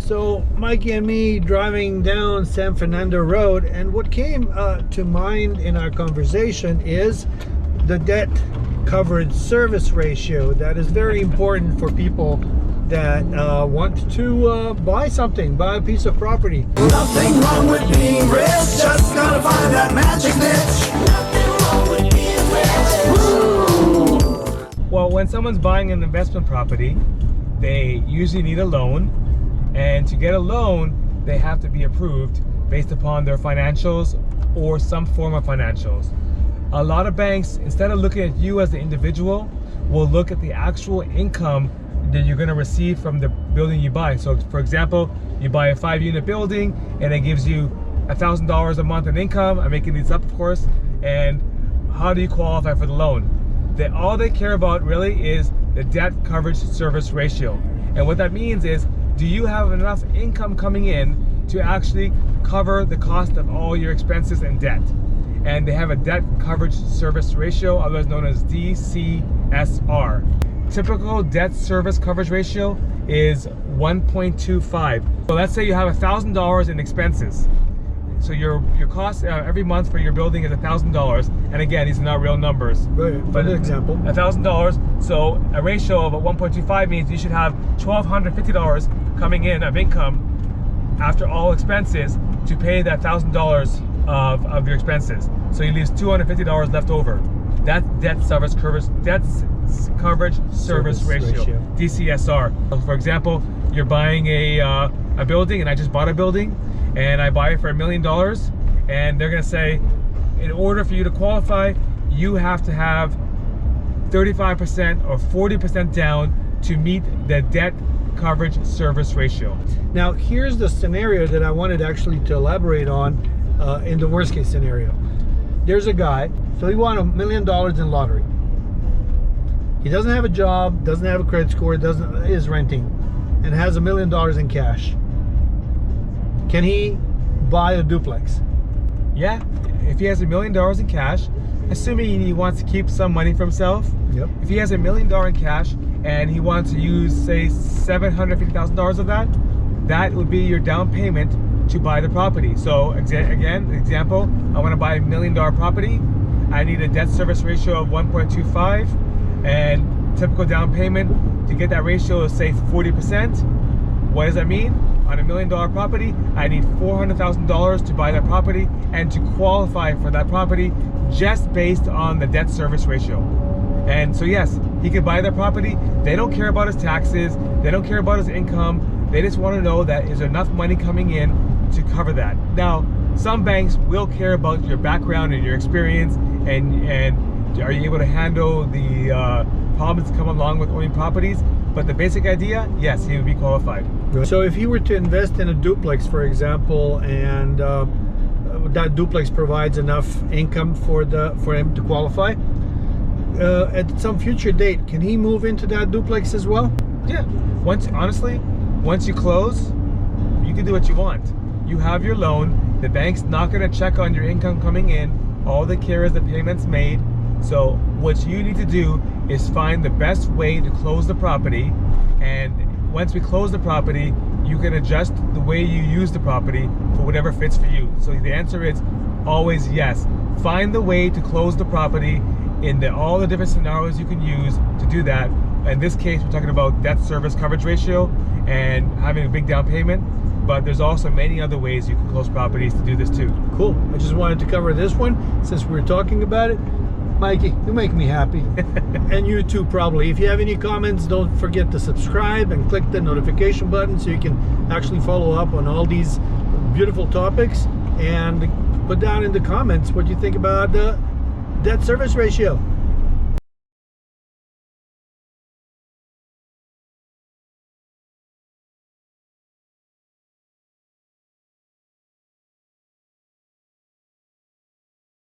So Mikey and me driving down San Fernando Road, and what came to mind in our conversation is the debt coverage service ratio. That is very important for people that want to buy something, buy a piece of property. Nothing wrong with being rich, just gotta find that magic niche. Nothing wrong with being rich. Well, when someone's buying an investment property, they usually need a loan, and to get a loan, they have to be approved based upon their financials or some form of financials. A lot of banks, instead of looking at you as the individual, will look at the actual income that you're going to receive from the building you buy. So for example, you buy a 5-unit building and it gives you $1,000 a month in income. I'm making these up, of course. And how do you qualify for the loan? All they care about really is the debt coverage service ratio. And what that means is, do you have enough income coming in to actually cover the cost of all your expenses and debt? And they have a debt coverage service ratio, otherwise known as DCSR. Typical debt service coverage ratio is 1.25. So let's say you have $1,000 in expenses. So your cost every month for your building is $1,000. And again, these are not real numbers. Right, but an example. $1,000. So a ratio of 1.25 means you should have $1,250 coming in of income after all expenses to pay that $1,000 of your expenses. So you leave $250 left over. That's debt coverage service ratio, DCSR. So for example, you're buying a building, and I just bought a building, and I buy it for $1 million, and they're gonna say, in order for you to qualify, you have to have 35% or 40% down to meet the debt coverage service ratio. Now here's the scenario that I wanted actually to elaborate on in the worst case scenario. There's a guy, so he won $1 million in lottery. He doesn't have a job, doesn't have a credit score, is renting, and has $1 million in cash. Can he buy a duplex? Yeah, if he has $1 million in cash, assuming he wants to keep some money for himself. Yep. If he has $1 million in cash and he wants to use, say, $750,000 of that, that would be your down payment to buy the property. So again, example, I want to buy $1 million property. I need a debt service ratio of 1.25, and typical down payment to get that ratio is, say, 40%. What does that mean? On $1 million property, I need $400,000 to buy that property and to qualify for that property just based on the debt service ratio. And so yes, he could buy that property. They don't care about his taxes. They don't care about his income. They just want to know that is there enough money coming in to cover that. Now, some banks will care about your background and your experience, and are you able to handle the problems that come along with owning properties. But the basic idea, yes, he would be qualified. So if he were to invest in a duplex, for example, and that duplex provides enough income for him to qualify, at some future date, can he move into that duplex as well? Yeah. Honestly, once you close, you can do what you want. You have your loan. The bank's not going to check on your income coming in. All they care is the payments made. So what you need to do is find the best way to close the property, and once we close the property, you can adjust the way you use the property for whatever fits for you. So the answer is always yes. Find the way to close the property in all the different scenarios you can use to do that. In this case, we're talking about debt service coverage ratio and having a big down payment, but there's also many other ways you can close properties to do this too. Cool. I just wanted to cover this one since we were talking about it. Mikey, you make me happy. And you too, probably. If you have any comments, don't forget to subscribe and click the notification button so you can actually follow up on all these beautiful topics, and put down in the comments what you think about the debt service ratio.